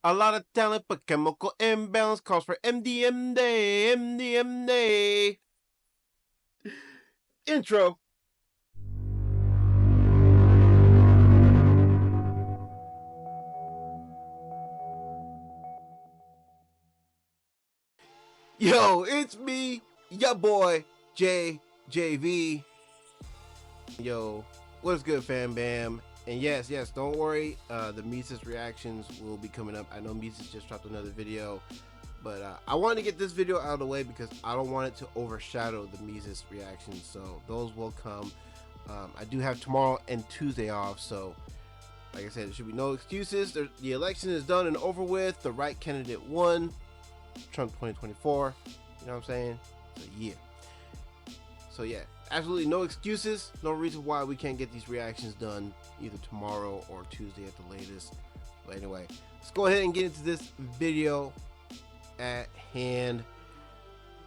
A lot of talent, but chemical imbalance calls for MDM day, MDM day. Intro. Yo, it's me, ya boy, JV. Yo, what's good, fam bam? And yes, don't worry, the Mises reactions will be coming up. I know Mises just dropped another video, but I wanted to get this video out of the way because I don't want it to overshadow the Mises reactions, so those will come. I do have tomorrow and Tuesday off, so like I said, there should be no excuses. The election is done and over with. The right candidate won. Trump 2024, you know what I'm saying? So yeah, absolutely no excuses, no reason why we can't get these reactions done either tomorrow or Tuesday at the latest. But anyway, let's go ahead and get into this video at hand.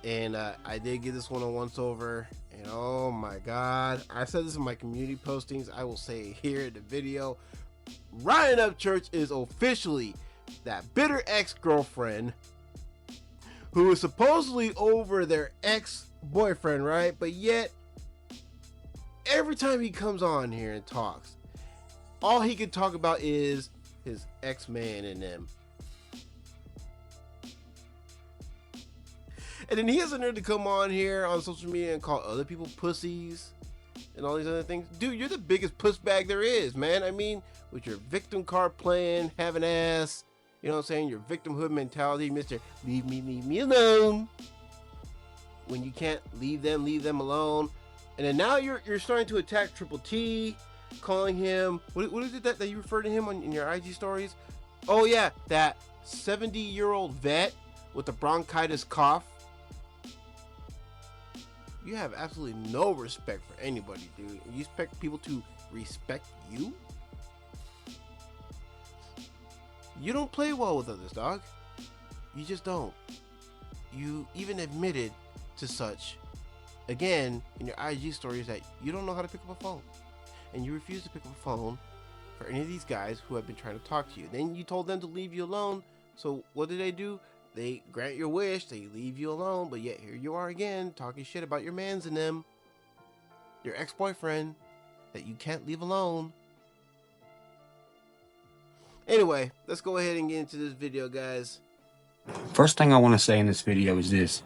And I did get this one a once over, and oh my god, I said this in my community postings, I will say it here in the video. Ryan Upchurch is officially that bitter ex-girlfriend who is supposedly over their ex-boyfriend, right? But yet, every time he comes on here and talks, all he can talk about is his ex-man and them. And then he has a nerve to come on here on social media and call other people pussies and all these other things. Dude, you're the biggest puss bag there is, man. I mean, with your victim card playing, having ass, you know what I'm saying? Your victimhood mentality, Mr. Leave me alone. When you can't leave them alone. And then now you're starting to attack Triple T, calling him, what is it that you refer to him in your IG stories? Oh yeah, that 70-year-old vet with the bronchitis cough. You have absolutely no respect for anybody, dude. You expect people to respect you? You don't play well with others, dog. You just don't. You even admitted to such, again, in your IG stories, that you don't know how to pick up a phone. And you refuse to pick up a phone for any of these guys who have been trying to talk to you. Then you told them to leave you alone. So what do? They grant your wish, they leave you alone, but yet here you are again, talking shit about your mans and them. Your ex-boyfriend that you can't leave alone. Anyway, let's go ahead and get into this video, guys. First thing I want to say in this video is this.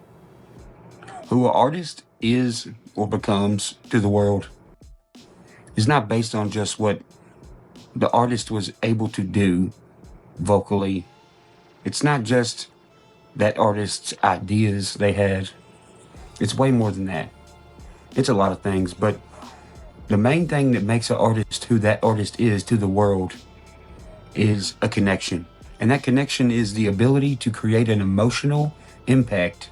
Who an artist is or becomes to the world is not based on just what the artist was able to do vocally. It's not just that artist's ideas they had. It's way more than that. It's a lot of things, but the main thing that makes an artist who that artist is to the world is a connection. And that connection is the ability to create an emotional impact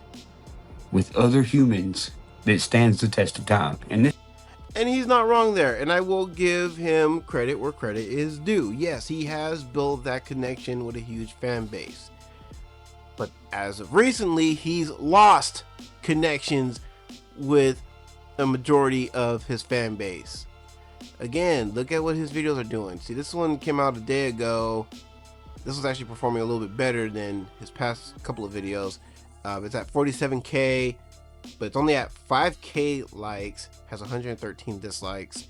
with other humans that stands the test of time. And he's not wrong there, and I will give him credit where credit is due. Yes, he has built that connection with a huge fan base. But as of recently, he's lost connections with a majority of his fan base. Again, look at what his videos are doing. See, this one came out a day ago. This was actually performing a little bit better than his past couple of videos. It's at 47K, but it's only at 5K likes, has 113 dislikes.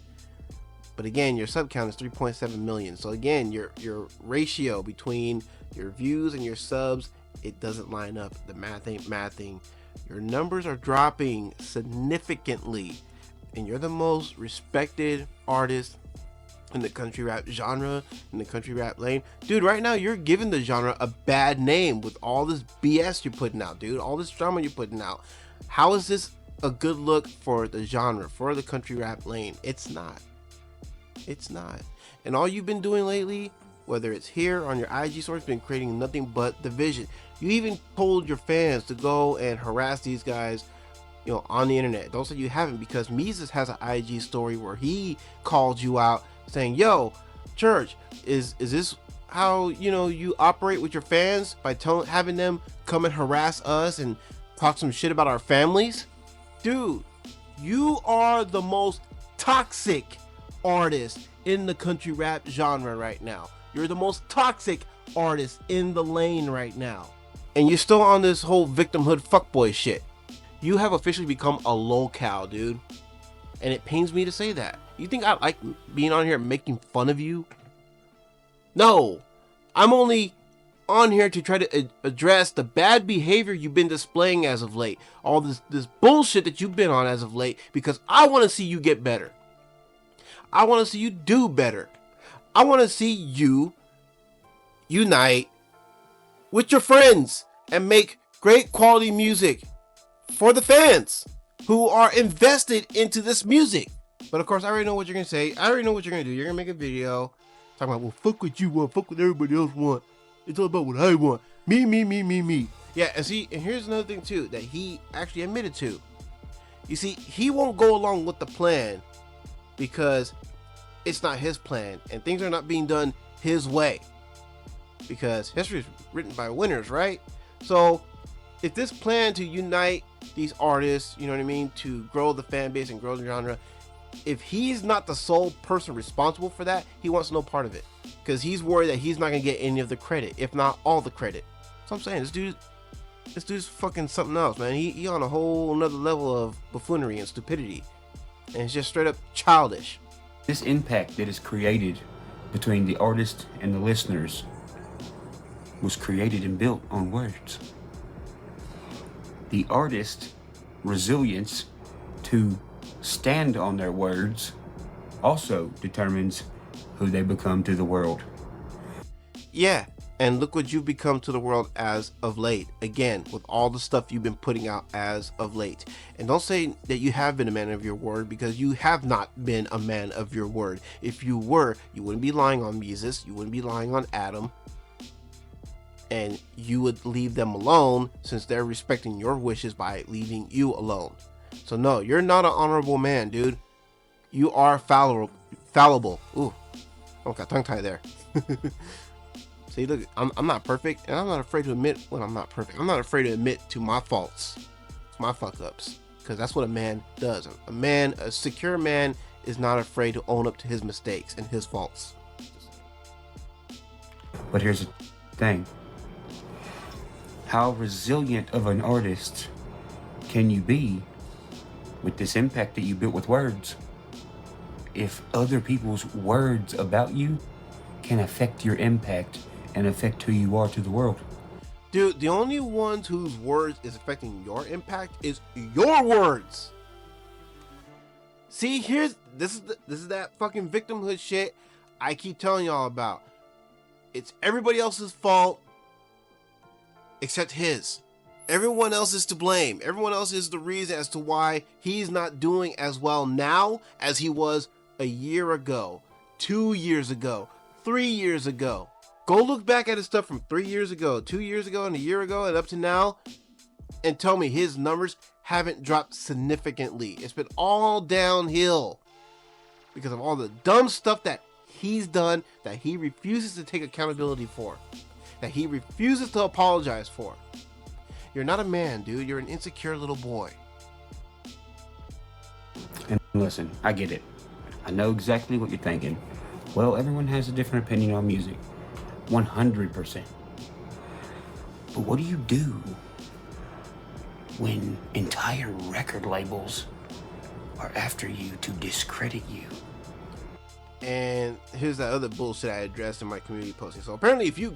But again, your sub count is 3.7 million. So again, your ratio between your views and your subs, it doesn't line up. The math ain't mathing. Your numbers are dropping significantly. And you're the most respected artist in the country rap genre, in the country rap lane. Dude, right now you're giving the genre a bad name with all this BS you're putting out, dude. All this drama you're putting out. How is this a good look for the genre, for the country rap lane? It's not. It's not. And all you've been doing lately, whether it's here on your IG stories, been creating nothing but division. You even told your fans to go and harass these guys, you know, on the internet. Don't say you haven't, because Mises has an IG story where he called you out saying, yo, Church, is this how, you know, you operate with your fans, by having them come and harass us and talk some shit about our families? Dude, you are the most toxic artist in the country rap genre right now. You're the most toxic artists in the lane right now. And you're still on this whole victimhood fuckboy shit. You have officially become a lolcow, dude. And it pains me to say that. You think I like being on here making fun of you? No. I'm only on here to try to address the bad behavior you've been displaying as of late. All this bullshit that you've been on as of late, because I want to see you get better. I want to see you do better. I want to see you unite with your friends and make great quality music for the fans who are invested into this music. But of course, I already know what you're going to say. I already know what you're going to do. You're going to make a video talking about, well, fuck what you want, fuck what everybody else want. It's all about what I want. Me. Yeah, and see, and here's another thing too that he actually admitted to. You see, he won't go along with the plan because it's not his plan and things are not being done his way. Because history is written by winners, right? So if this plan to unite these artists, you know what I mean, to grow the fan base and grow the genre, if he's not the sole person responsible for that, he wants no part of it. Because he's worried that he's not going to get any of the credit, if not all the credit. So I'm saying, this dude's fucking something else, man. He on a whole another level of buffoonery and stupidity. And it's just straight up childish. This impact that is created between the artist and the listeners was created and built on words. The artist's resilience to stand on their words also determines who they become to the world. Yeah, and look what you've become to the world as of late. Again, with all the stuff you've been putting out as of late. And don't say that you have been a man of your word, because you have not been a man of your word. If you were, you wouldn't be lying on Mises, you wouldn't be lying on Adam, and you would leave them alone since they're respecting your wishes by leaving you alone. So no, you're not an honorable man, dude. You are fallible. Ooh, I got tongue tied there. See, look, I'm not perfect, and I'm not afraid to admit when I'm not perfect. I'm not afraid to admit to my faults, my fuck ups, because that's what a man does. A secure man is not afraid to own up to his mistakes and his faults. But here's the thing. How resilient of an artist can you be with this impact that you built with words if other people's words about you can affect your impact and affect who you are to the world? Dude, the only ones whose words is affecting your impact is your words. See, this is that fucking victimhood shit I keep telling y'all about. It's everybody else's fault except his. Everyone else is to blame. Everyone else is the reason as to why he's not doing as well now as he was a year ago, 2 years ago, 3 years ago. Go look back at his stuff from 3 years ago, 2 years ago, and a year ago, and up to now, and tell me his numbers haven't dropped significantly. It's been all downhill because of all the dumb stuff that he's done that he refuses to take accountability for, that he refuses to apologize for. You're not a man, dude. You're an insecure little boy. And listen, I get it. I know exactly what you're thinking. Well, everyone has a different opinion on music. 100%. But what do you do when entire record labels are after you to discredit you? And here's that other bullshit I addressed in my community posting. So apparently if you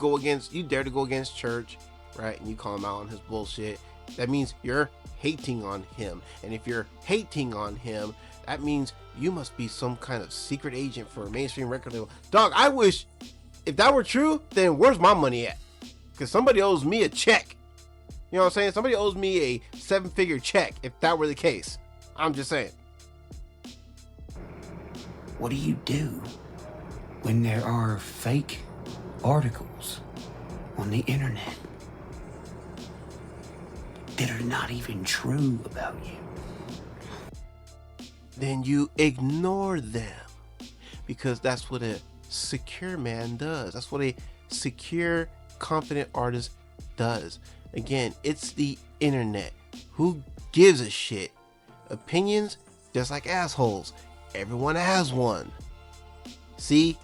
dare to go against church, right, and you call him out on his bullshit, that means you're hating on him. And if you're hating on him, that means you must be some kind of secret agent for a mainstream record label. Dog, I wish, if that were true, then where's my money at? Because somebody owes me a check. You know what I'm saying? Somebody owes me a 7-figure check if that were the case. I'm just saying. What do you do when there are fake articles on the internet that are not even true about you? Then you ignore them, because that's what a secure man does. That's what a secure, confident artist does. Again, it's the internet. Who gives a shit? Opinions, just like assholes. Everyone has one. See,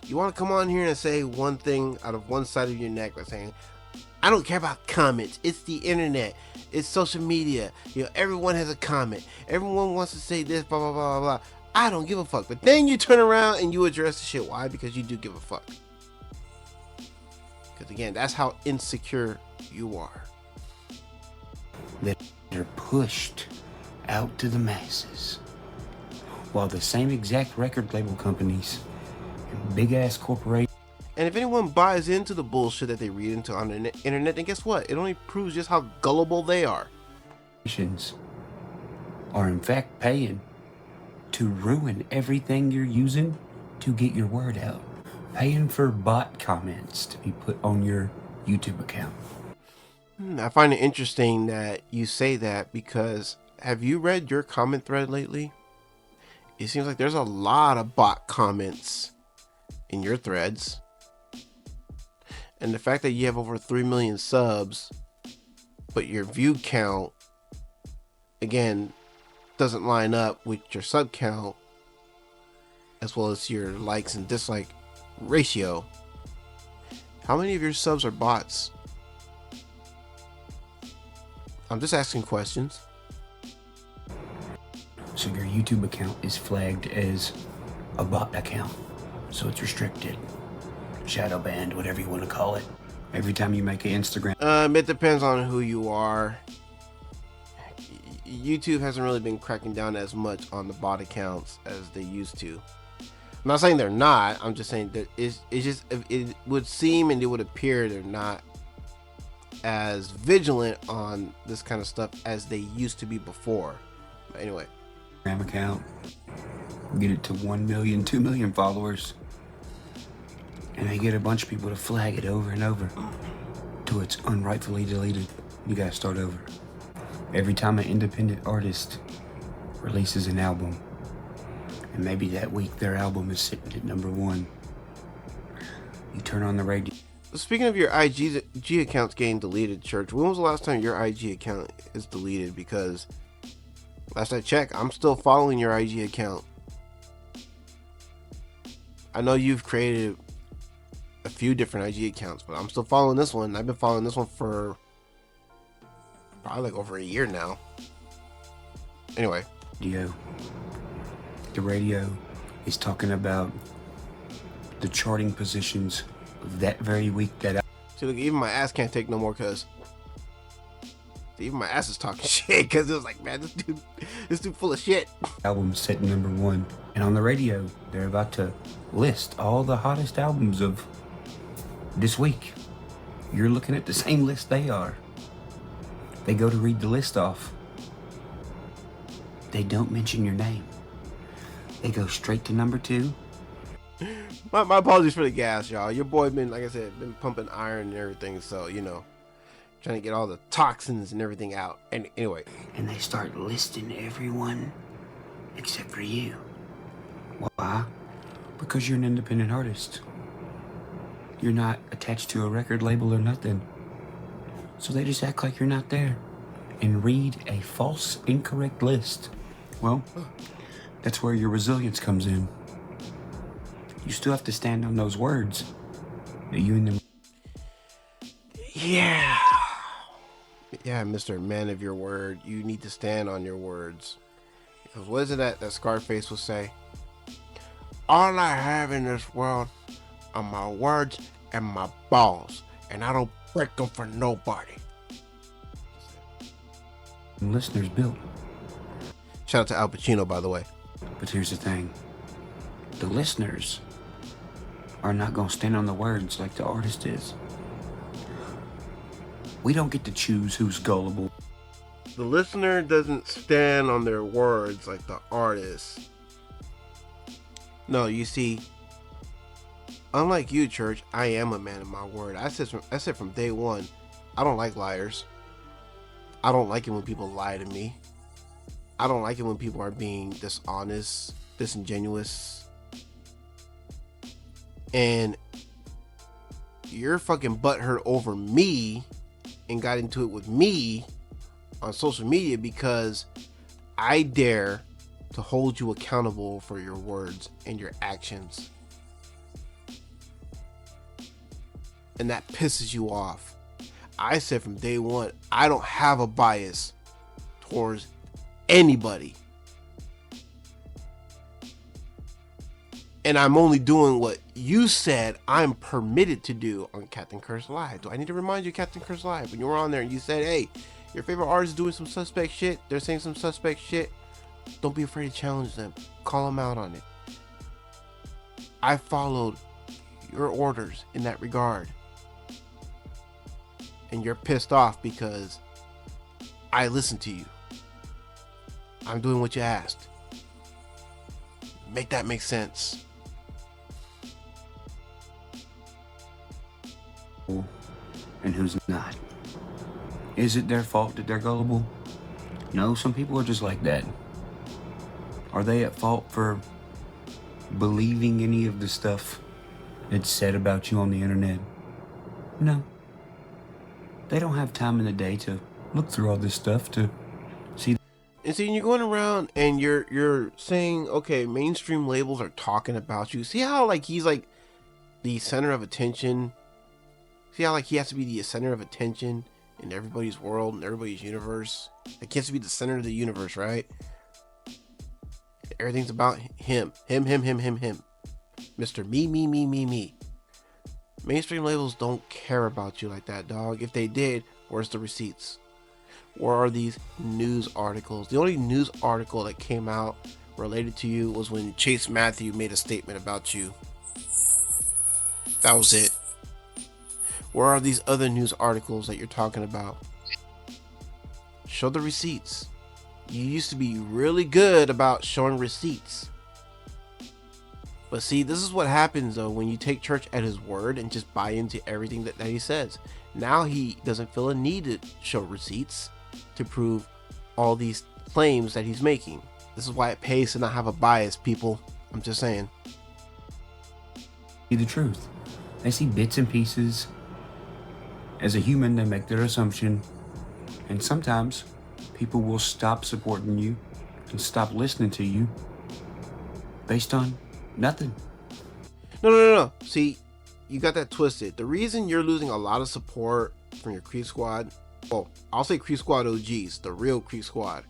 You want to come on here and say one thing out of one side of your neck by saying, I don't care about comments. It's the internet. It's social media. You know, everyone has a comment. Everyone wants to say this, blah, blah, blah, blah, blah. I don't give a fuck. But then you turn around and you address the shit. Why? Because you do give a fuck. Because again, that's how insecure you are. That are pushed out to the masses, while the same exact record label companies and big ass corporations. And if anyone buys into the bullshit that they read into on the internet, then guess what? It only proves just how gullible they are. Are in fact paying to ruin everything you're using to get your word out. Paying for bot comments to be put on your YouTube account. I find it interesting that you say that, because have you read your comment thread lately? It seems like there's a lot of bot comments in your threads. And the fact that you have over 3 million subs, but your view count, again, doesn't line up with your sub count, as well as your likes and dislike ratio. How many of your subs are bots? I'm just asking questions. So your YouTube account is flagged as a bot account. So it's restricted. Shadow banned, whatever you want to call it. Every time you make an Instagram. It depends on who you are. YouTube hasn't really been cracking down as much on the bot accounts as they used to. I'm not saying they're not. I'm just saying that it would seem and it would appear they're not as vigilant on this kind of stuff as they used to be before. But anyway. Account. Get it to 1 million, 2 million followers. And they get a bunch of people to flag it over and over till it's unrightfully deleted. You gotta start over. Every time an independent artist releases an album, and maybe that week their album is sitting at #1, you turn on the radio. Speaking of your IG accounts getting deleted, Church, when was the last time your IG account is deleted? Because last I checked, I'm still following your IG account. I know you've created a few different IG accounts, but I'm still following this one. I've been following this one for probably like over a year now. Anyway. The radio is talking about the charting positions of that very week that See, look, even my ass can't take no more, because even my ass is talking shit, because it was like, man, this dude full of shit. Album set #1. And on the radio, they're about to list all the hottest albums of this week. You're looking at the same list they are. They go to read the list off. They don't mention your name. They go straight to #2. My apologies for the gas, y'all. Your boy been, like I said, been pumping iron and everything, so, you know, trying to get all the toxins and everything out. And anyway. And they start listing everyone except for you. Why? Because you're an independent artist. You're not attached to a record label or nothing. So they just act like you're not there and read a false, incorrect list. Well, that's where your resilience comes in. You still have to stand on those words that you and them. Yeah, Mr. Man of your word, you need to stand on your words. Because what is it that Scarface will say? All I have in this world are my words and my balls, and I don't break them for nobody. Listeners built. Shout out to Al Pacino, by the way. But here's the thing. The listeners are not going to stand on the words like the artist is. We don't get to choose who's gullible. The listener doesn't stand on their words like the artist. No, you see, unlike you, Church, I am a man of my word. I said from day one, I don't like liars. I don't like it when people lie to me. I don't like it when people are being dishonest, disingenuous. And you're fucking butthurt over me and got into it with me on social media because I dare to hold you accountable for your words and your actions. and that pisses you off. I said from day one, I don't have a bias towards anybody. And I'm only doing what you said I'm permitted to do on Captain Curse Live. Do I need to remind you, Captain Curse Live, when you were on there and you said, hey, your favorite artist is doing some suspect shit, they're saying some suspect shit, don't be afraid to challenge them. Call them out on it. I followed your orders in that regard. And you're pissed off because I listened to you. I'm doing what you asked. Make that make sense. And who's not? Is it their fault that they're gullible? No, some people are just like that. Are they at fault for believing any of the stuff that's said about you on the internet? No. They don't have time in the day to look through all this stuff to see. And see, you're going around and you're saying, okay, mainstream labels are talking about you. See how like he's like the center of attention? See how like he has to be the center of attention in everybody's world and everybody's universe? Like he has to be the center of the universe, right? Everything's about him. Him. Mr. Me. Mainstream labels don't care about you like that, dog. If they did, where's the receipts? Where are these news articles? The only news article that came out related to you was when Chase Matthew made a statement about you. That was it. Where are these other news articles that you're talking about? Show the receipts. You used to be really good about showing receipts. But see, this is what happens though when you take church at his word and just buy into everything that he says. Now he doesn't feel a need to show receipts to prove all these claims that he's making. This is why it pays to not have a bias, people. I'm just saying. The truth. They see bits and pieces. As a human, they make their assumption. And sometimes people will stop supporting you and stop listening to you based on nothing. No. See, you got that twisted. The reason you're losing a lot of support from your Creep Squad, well, I'll say Creep Squad OGs, the real Creep Squad,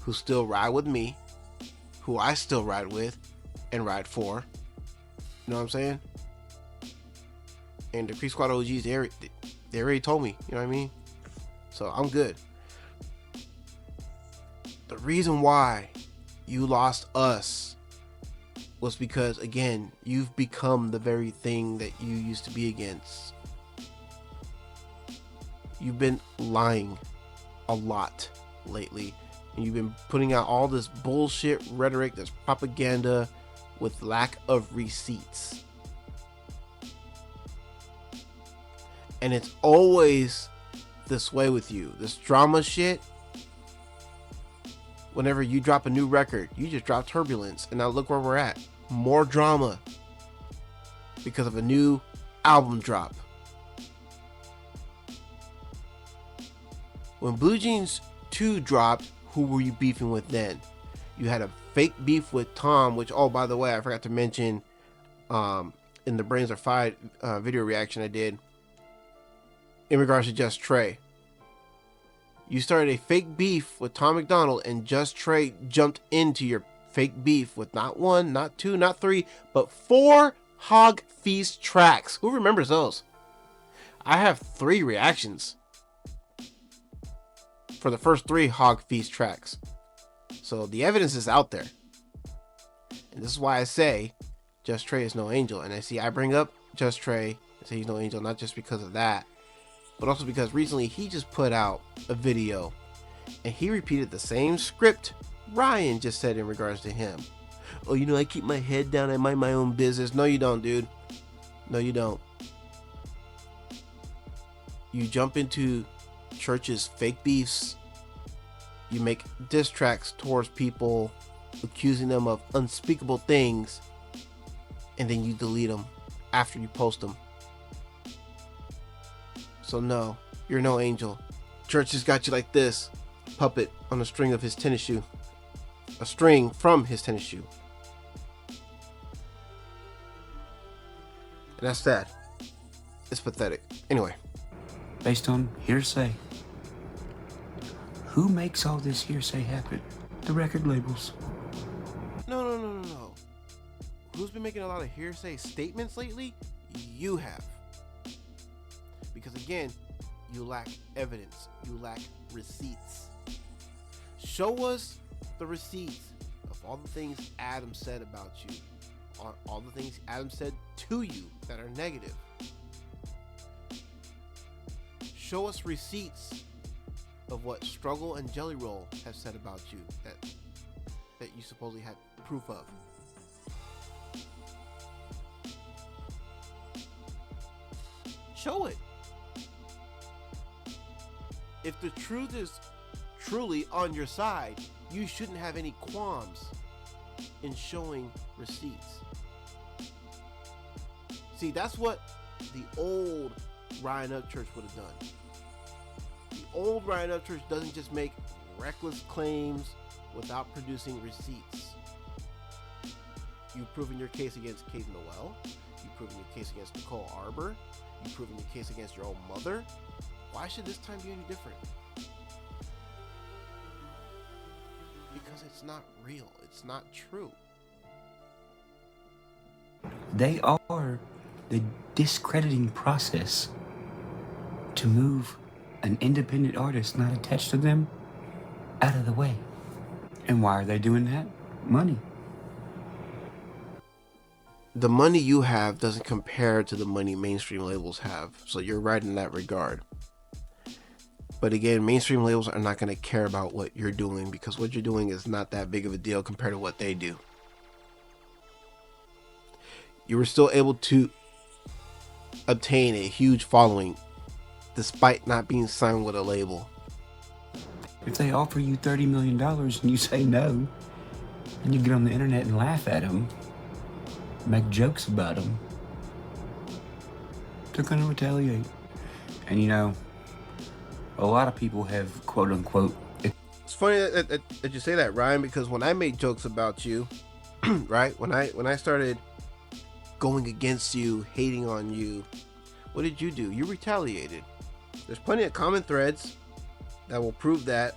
who still ride with me, who I still ride with and ride for. You know what I'm saying? And the Creep Squad OGs, they already told me, you know what I mean? So I'm good. The reason why you lost us was because, again, you've become the very thing that you used to be against. You've been lying a lot lately. And you've been putting out all this bullshit rhetoric, this propaganda with lack of receipts. And it's always this way with you. This drama shit. Whenever you drop a new record, you just drop Turbulence. And now look where we're at. More drama. Because of a new album drop. When Blue Jeans 2 dropped, who were you beefing with then? You had a fake beef with Tom, which, oh, by the way, I forgot to mention in the Brains Are Fried video reaction I did in regards to Just Trey. You started a fake beef with Tom McDonald, and Just Trey jumped into your fake beef with not one, not two, not three, but 4 Hog Feast tracks. Who remembers those? I have 3 reactions for the first 3 Hog Feast tracks. So the evidence is out there. And this is why I say Just Trey is no angel. And I bring up Just Trey and say he's no angel, not just because of that, but also because recently he just put out a video and he repeated the same script Ryan just said in regards to him. Oh, you know, I keep my head down, I mind my own business. No, you don't, dude. No, you don't. You jump into church's fake beefs. You make diss tracks towards people, accusing them of unspeakable things, and then you delete them after you post them. So no, you're no angel. Church has got you like this, puppet on a string of his tennis shoe. A string from his tennis shoe. And that's that. It's pathetic. Anyway. Based on hearsay. Who makes all this hearsay happen? The record labels. No. Who's been making a lot of hearsay statements lately? You have. Because again, you lack evidence. You lack receipts. Show us the receipts of all the things Adam said about you. All the things Adam said to you that are negative. Show us receipts of what Struggle and Jelly Roll have said about you that you supposedly had proof of. Show it. If the truth is truly on your side, you shouldn't have any qualms in showing receipts. See, that's what the old Ryan Upchurch would have done. The old Ryan Upchurch doesn't just make reckless claims without producing receipts. You've proven your case against Kate Noel. You've proven your case against Nicole Arbor. You've proven your case against your own mother. Why should this time be any different? Because it's not real. It's not true. They are the discrediting process to move an independent artist not attached to them out of the way. And why are they doing that? Money. The money you have doesn't compare to the money mainstream labels have. So you're right in that regard. But again, mainstream labels are not going to care about what you're doing because what you're doing is not that big of a deal compared to what they do. You were still able to obtain a huge following despite not being signed with a label. If they offer you $30 million and you say no, and you get on the internet and laugh at them, make jokes about them, they're going to retaliate. And you know, a lot of people have quote unquote. It's funny that you say that, Ryan, because when I made jokes about you, right? When I started going against you, hating on you, what did you do? You retaliated. There's plenty of common threads that will prove that.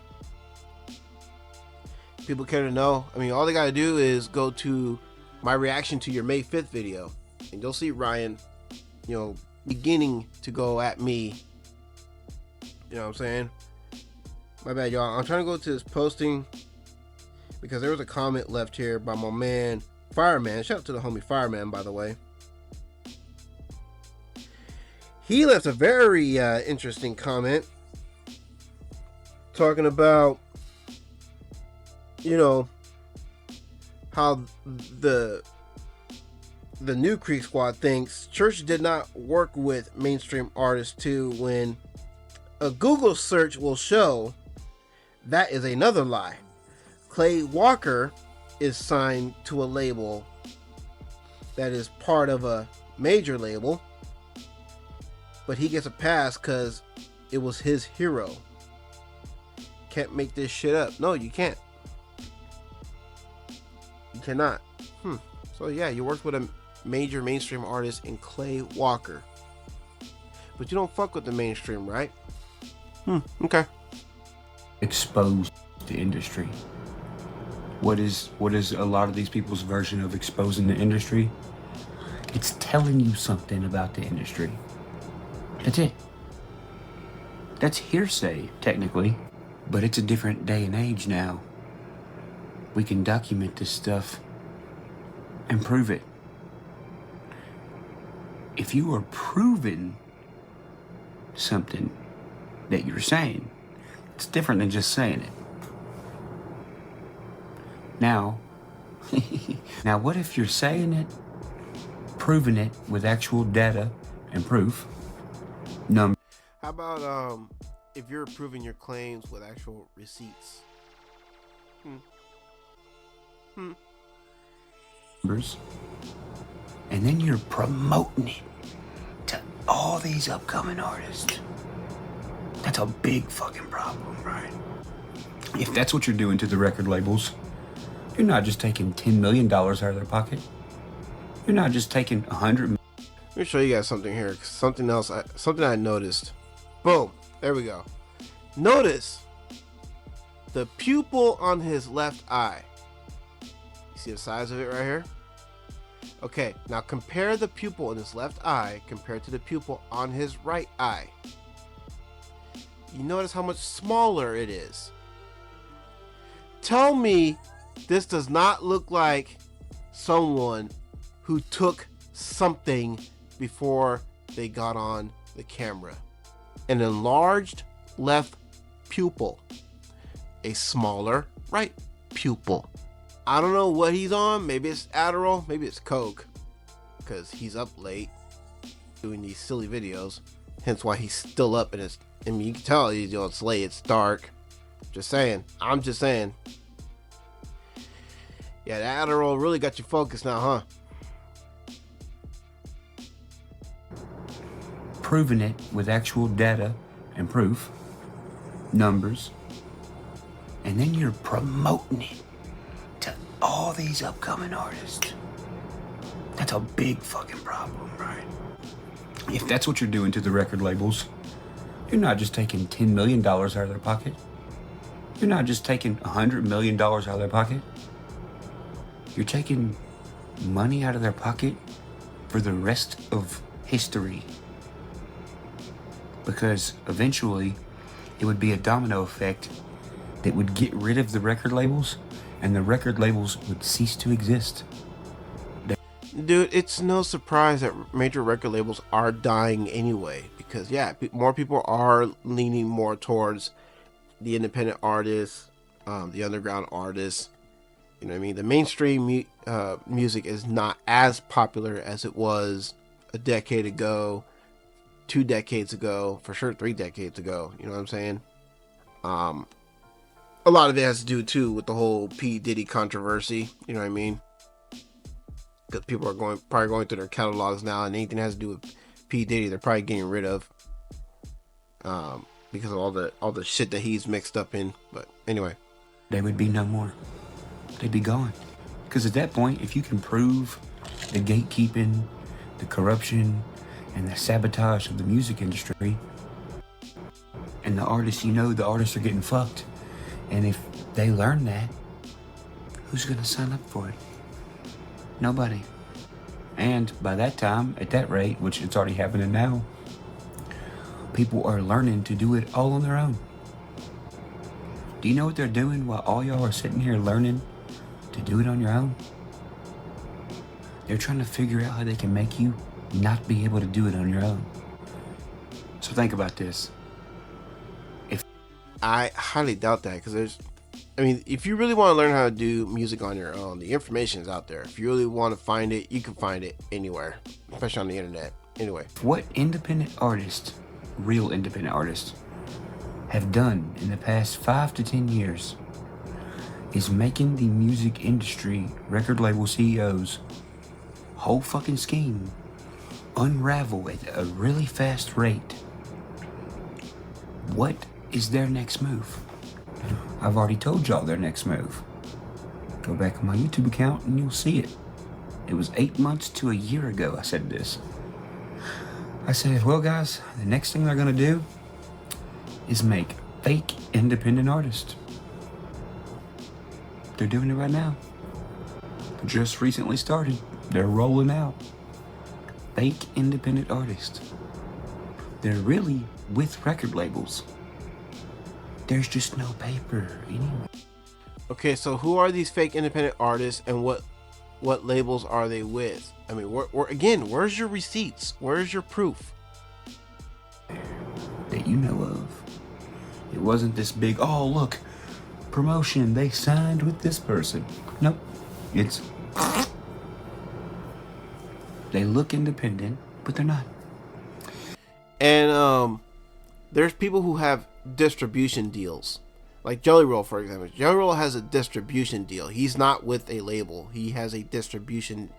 People care to know. I mean, all they gotta do is go to my reaction to your May 5th video, and you'll see Ryan, beginning to go at me. You know what I'm saying? My bad, y'all. I'm trying to go to this posting because there was a comment left here by my man Fireman. Shout out to the homie Fireman, by the way. He left a very interesting comment talking about, how the New Creek Squad thinks Church did not work with mainstream artists too, when a Google search will show that is another lie. Clay Walker is signed to a label that is part of a major label, but he gets a pass because it was his hero. Can't make this shit up. No, you can't. You cannot. So yeah, you worked with a major mainstream artist in Clay Walker, but you don't fuck with the mainstream, right? Okay. Expose the industry. What is a lot of these people's version of exposing the industry? It's telling you something about the industry. That's it. That's hearsay, technically, but it's a different day and age now. We can document this stuff and prove it. If you are proving something that you're saying, it's different than just saying it. Now, what if you're saying it, proving it with actual data and proof, numbers? How about if you're proving your claims with actual receipts? Numbers, and then you're promoting it to all these upcoming artists. That's a big fucking problem, right? If that's what you're doing to the record labels, you're not just taking $10 million out of their pocket. You're not just taking $100 million. Let me show you guys something here. Something else, something I noticed. Boom, there we go. Notice the pupil on his left eye. You see the size of it right here? Okay, now compare the pupil in his left eye compared to the pupil on his right eye. You notice how much smaller it is. Tell me this does not look like someone who took something before they got on the camera. An enlarged left pupil, a smaller right pupil. I don't know what he's on. Maybe it's Adderall, maybe it's Coke, because he's up late doing these silly videos. Hence why he's still up, and I mean, you can tell he's, you know, it's late, it's dark. Just saying. I'm just saying. Yeah, the Adderall really got you focused now, huh? Proving it with actual data and proof, numbers, and then you're promoting it to all these upcoming artists. That's a big fucking problem, right? If that's what you're doing to the record labels, you're not just taking $10 million out of their pocket. You're not just taking $100 million out of their pocket. You're taking money out of their pocket for the rest of history. Because eventually it would be a domino effect that would get rid of the record labels, and the record labels would cease to exist. Dude, it's no surprise that major record labels are dying anyway, because yeah, more people are leaning more towards the independent artists, the underground artists. You know what I mean? The mainstream music is not as popular as it was a decade ago, 2 decades ago, for sure 3 decades ago. You know what I'm saying? A lot of it has to do too with the whole P. Diddy controversy. You know what I mean? Because people are probably going through their catalogs now, and anything that has to do with P. Diddy, they're probably getting rid of, because of all the shit that he's mixed up in. But anyway, they would be no more. They'd be gone. Because at that point, if you can prove the gatekeeping, the corruption, and the sabotage of the music industry, and the artists, you know, the artists are getting fucked, and if they learn that, who's gonna sign up for it? Nobody. And by that time, at that rate, which it's already happening now, people are learning to do it all on their own. Do you know what they're doing while all y'all are sitting here learning to do it on your own? They're trying to figure out how they can make you not be able to do it on your own. So think about this. I highly doubt that, because if you really want to learn how to do music on your own, the information is out there. If you really want to find it, you can find it anywhere, especially on the internet. Anyway, what independent artists, real independent artists, have done in the past 5 to 10 years is making the music industry, record label CEOs, whole fucking scheme unravel at a really fast rate. What is their next move? I've already told y'all their next move. Go back on my YouTube account and you'll see it. It was 8 months to a year ago I said this. I said, well guys, the next thing they're gonna do is make fake independent artists. They're doing it right now. Just recently started. They're rolling out fake independent artists. They're really with record labels. There's just no paper anyway. Okay, so who are these fake independent artists, and what labels are they with? I mean, again, where's your receipts? Where's your proof? That you know of. It wasn't this big, oh look, promotion, they signed with this person. Nope. It's they look independent, but they're not. And there's people who have distribution deals, like JLaw, for example. JLaw has a distribution deal. He's not with a label. He has a distribution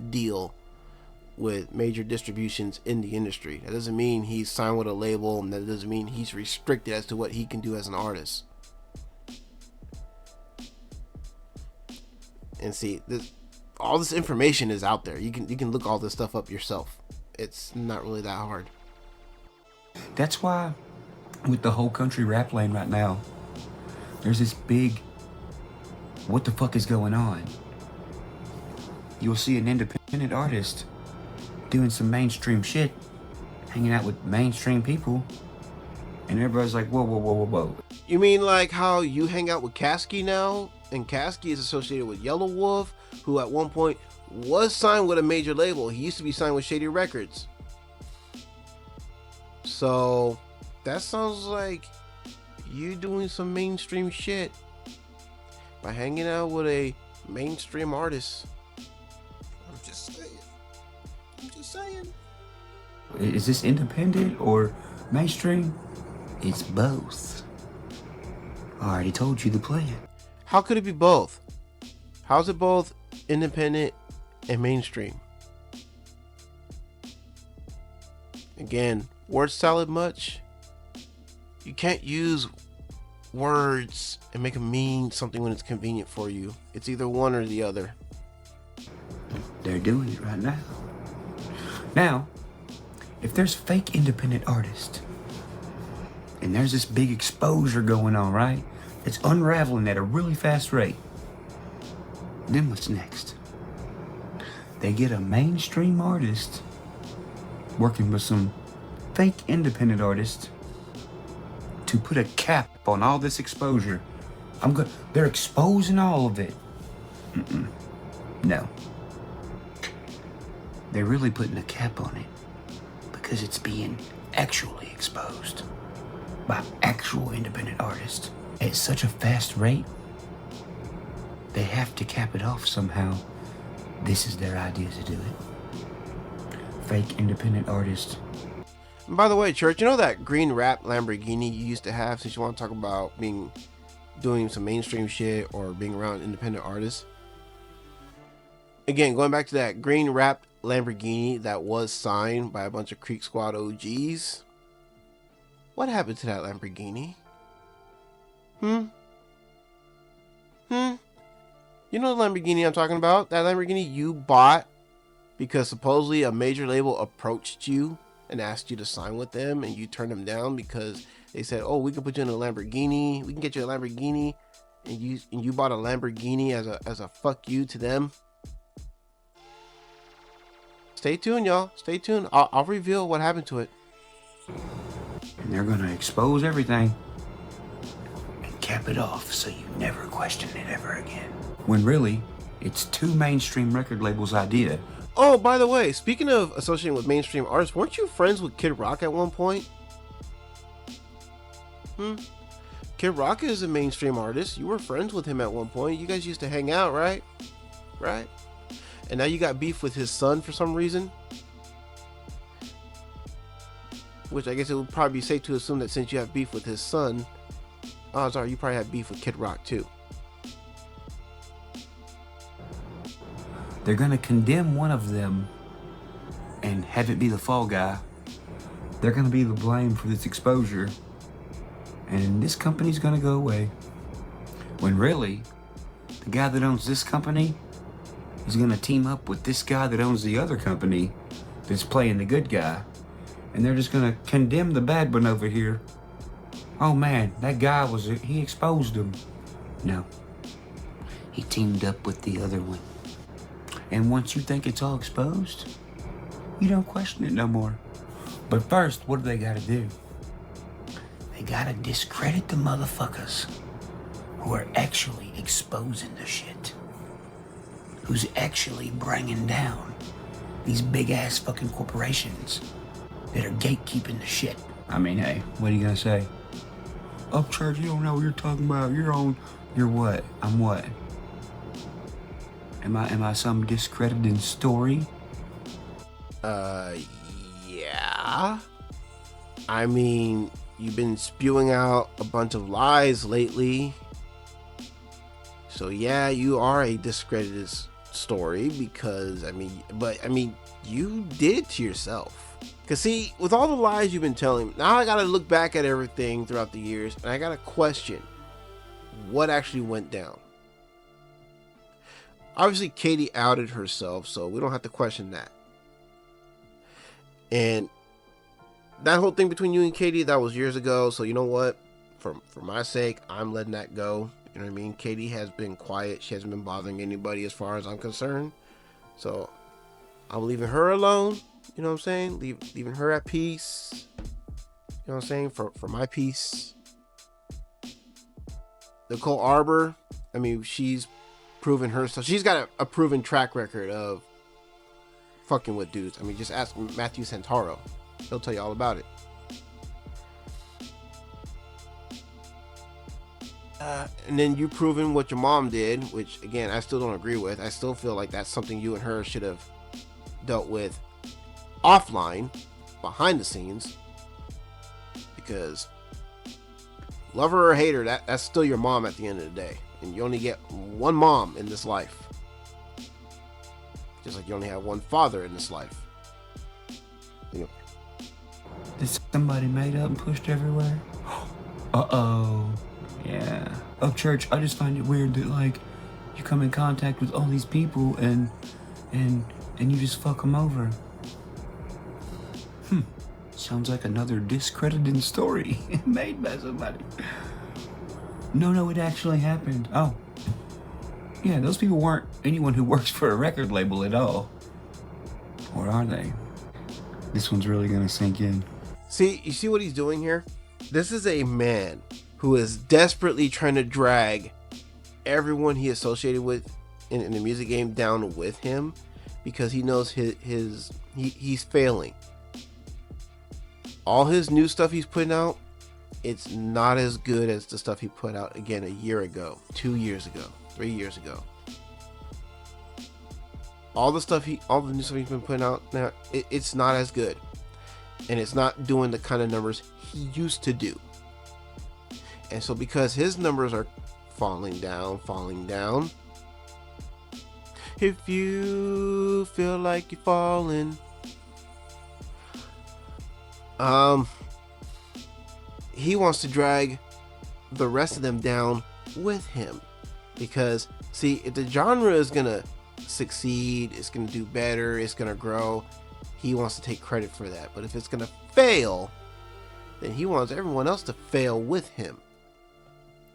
deal with major distributions in the industry. That doesn't mean he's signed with a label, and that doesn't mean he's restricted as to what he can do as an artist. And see, all this information is out there. You can look all this stuff up yourself. It's not really that hard. That's why, with the whole country rap lane right now, there's this big, what the fuck is going on? You'll see an independent artist doing some mainstream shit, hanging out with mainstream people, and everybody's like, whoa, whoa, whoa, whoa, whoa. You mean like how you hang out with Kasky now? And Kasky is associated with Yellow Wolf, who at one point was signed with a major label. He used to be signed with Shady Records. So that sounds like you doing some mainstream shit by hanging out with a mainstream artist. I'm just saying. Is this independent or mainstream? It's both. I already told you the plan. How could it be both? How's it both independent and mainstream? Again, word salad much? You can't use words and make them mean something when it's convenient for you. It's either one or the other. They're doing it right now. Now, if there's fake independent artists, and there's this big exposure going on, right? It's unraveling at a really fast rate. Then what's next? They get a mainstream artist working with some fake independent artists to put a cap on all this exposure. They're exposing all of it. No. They're really putting a cap on it because it's being actually exposed by actual independent artists at such a fast rate. They have to cap it off somehow. This is their idea to do it. Fake independent artists. And by the way, Church, you know that green wrap Lamborghini you used to have, since you want to talk about doing some mainstream shit or being around independent artists? Again, going back to that green wrapped Lamborghini that was signed by a bunch of Creek Squad OGs. What happened to that Lamborghini? You know the Lamborghini I'm talking about? That Lamborghini you bought because supposedly a major label approached you and asked you to sign with them, and you turned them down because they said, "Oh, we can put you in a Lamborghini. We can get you a Lamborghini," and you bought a Lamborghini as a fuck you to them. Stay tuned, y'all. Stay tuned. I'll reveal what happened to it. And they're gonna expose everything and cap it off so you never question it ever again. When really, it's two mainstream record labels' idea. Oh, by the way, speaking of associating with mainstream artists, weren't you friends with Kid Rock at one point? Kid Rock is a mainstream artist. You were friends with him at one point. You guys used to hang out, right? Right? And now you got beef with his son for some reason. Which I guess it would probably be safe to assume that since you have beef with his son, odds are you probably have beef with Kid Rock too. They're gonna condemn one of them and have it be the fall guy. They're gonna be the blame for this exposure. And this company's gonna go away. When really, the guy that owns this company is gonna team up with this guy that owns the other company that's playing the good guy. And they're just gonna condemn the bad one over here. Oh man, that guy he exposed him. No. He teamed up with the other one. And once you think it's all exposed, you don't question it no more. But first, what do they gotta do? They gotta discredit the motherfuckers who are actually exposing the shit. Who's actually bringing down these big ass fucking corporations that are gatekeeping the shit. I mean, hey, what are you gonna say? Upchurch, you don't know what you're talking about. You're what? I'm what? Am I some discredited story? Yeah. I mean, you've been spewing out a bunch of lies lately. So yeah, you are a discredited story because, you did it to yourself. Because see, with all the lies you've been telling, now I gotta look back at everything throughout the years and I gotta question what actually went down. Obviously, Katie outed herself, so we don't have to question that. And that whole thing between you and Katie, that was years ago. So you know what? For my sake, I'm letting that go. You know what I mean? Katie has been quiet. She hasn't been bothering anybody as far as I'm concerned. So I'm leaving her alone. You know what I'm saying? Leaving her at peace. You know what I'm saying? For my peace. Nicole Arbor, I mean, she's proven herself. She's got a proven track record of fucking with dudes. I mean, just ask Matthew Santoro. He'll tell you all about it. And then you proven what your mom did, which again, I still don't agree with. I still feel like that's something you and her should have dealt with offline, behind the scenes, because love her or hate her, that's still your mom at the end of the day. And you only get one mom in this life. Just like you only have one father in this life. You know. Did somebody made up and pushed everywhere? Uh-oh. Yeah. Upchurch, I just find it weird that, like, you come in contact with all these people and you just fuck them over. Sounds like another discredited story made by somebody. No, it actually happened. Oh. Yeah, those people weren't anyone who works for a record label at all. Or are they? This one's really gonna sink in. See, you see what he's doing here? This is a man who is desperately trying to drag everyone he associated with in the music game down with him, because he knows he's failing. All his new stuff he's putting out, it's not as good as the stuff he put out again a year ago, 2 years ago, 3 years ago. All the new stuff he's been putting out now, it's not as good, and it's not doing the kind of numbers he used to do. And so because his numbers are falling down, if you feel like you're falling, he wants to drag the rest of them down with him. Because see, if the genre is gonna succeed, it's gonna do better, it's gonna grow, he wants to take credit for that. But if it's gonna fail, then he wants everyone else to fail with him.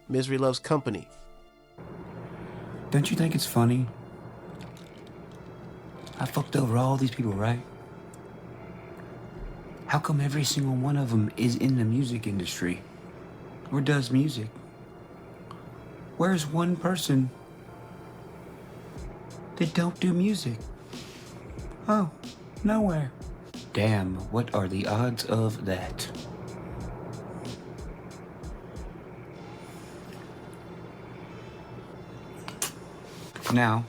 Misery loves company. Don't you think it's funny? I fucked over all these people, right? How come every single one of them is in the music industry or does music? Where's one person that don't do music? Oh, nowhere. Damn, what are the odds of that? Now,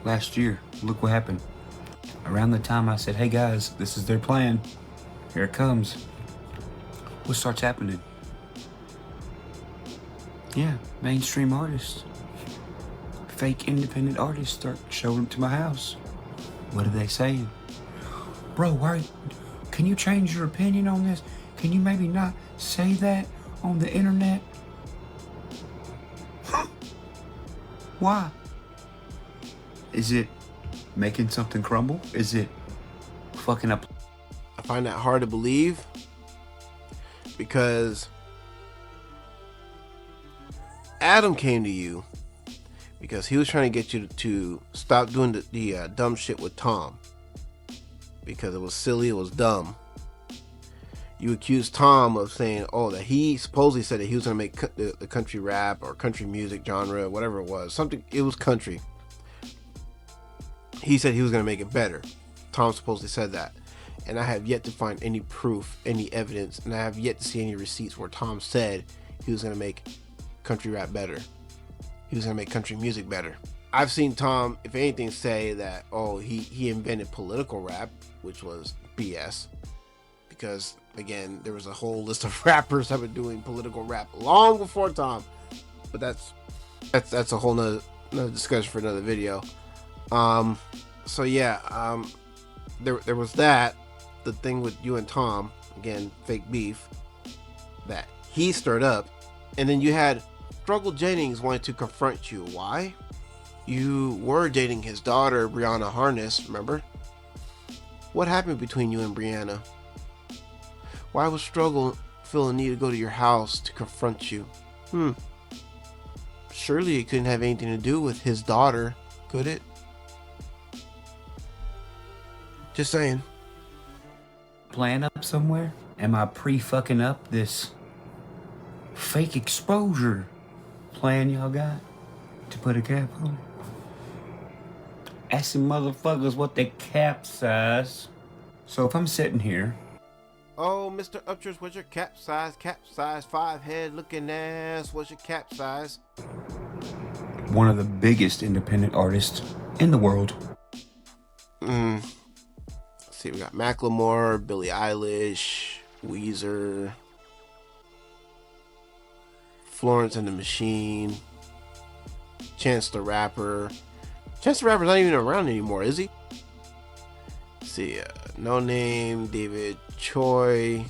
last year, look what happened. Around the time I said, hey guys, this is their plan, here it comes, what starts happening? Yeah, mainstream artists, fake independent artists start showing up to my house. What are they saying? Bro, can you change your opinion on this? Can you maybe not say that on the internet? Why? Is it making something crumble? Is it fucking up? I find that hard to believe, because Adam came to you because he was trying to get you to stop doing the dumb shit with Tom, because it was silly, it was dumb. You accused Tom of saying, that he supposedly said that he was going to make the country rap or country music genre, whatever it was. It was country. He said he was going to make it better. Tom supposedly said that. And I have yet to find any proof, any evidence, and I have yet to see any receipts where Tom said he was going to make country rap better. He was going to make country music better. I've seen Tom, if anything, say that, he invented political rap, which was BS. Because, again, there was a whole list of rappers that were doing political rap long before Tom. But that's a whole nother discussion for another video. So yeah, there was that, the thing with you and Tom, again, fake beef, that he stirred up. And then you had Struggle Jennings wanting to confront you. Why? You were dating his daughter, Brianna Harness, remember? What happened between you and Brianna? Why was Struggle feel the need to go to your house to confront you? Surely it couldn't have anything to do with his daughter, could it? Just saying. Plan up somewhere? Am I pre-fucking up this fake exposure plan y'all got to put a cap on it? Asking motherfuckers what they capsize. So if I'm sitting here... Oh, Mr. Upchurch, what's your cap size? Cap size, 5-head looking ass. What's your cap size? One of the biggest independent artists in the world. Let's see, we got Macklemore, Billie Eilish, Weezer, Florence and the Machine, Chance the Rapper. Chance the Rapper's not even around anymore, is he? Let's see, No Name, David Choi,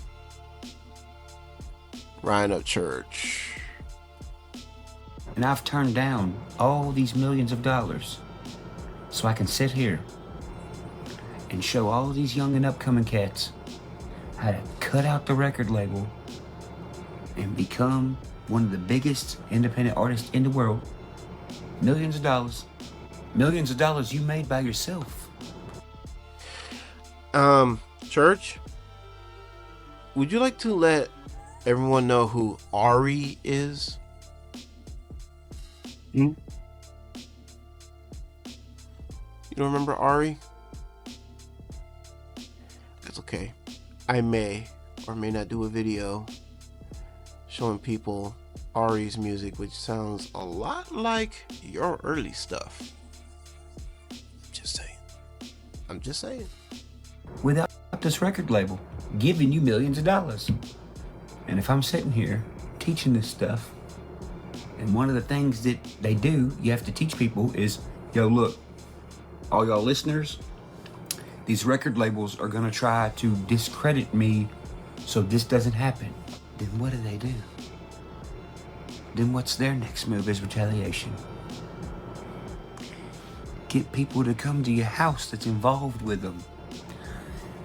Ryan Upchurch. And I've turned down all these millions of dollars so I can sit here and show all these young and upcoming cats how to cut out the record label and become one of the biggest independent artists in the world. Millions of dollars. Millions of dollars you made by yourself. Church, would you like to let everyone know who Ari is? You don't remember Ari? That's okay. I may or may not do a video showing people Ari's music, which sounds a lot like your early stuff. Just saying. I'm just saying. Without this record label giving you millions of dollars. And if I'm sitting here teaching this stuff, and one of the things that they do, you have to teach people is, yo, look, all y'all listeners, these record labels are gonna try to discredit me so this doesn't happen. Then what do? Then what's their next move is retaliation. Get people to come to your house that's involved with them.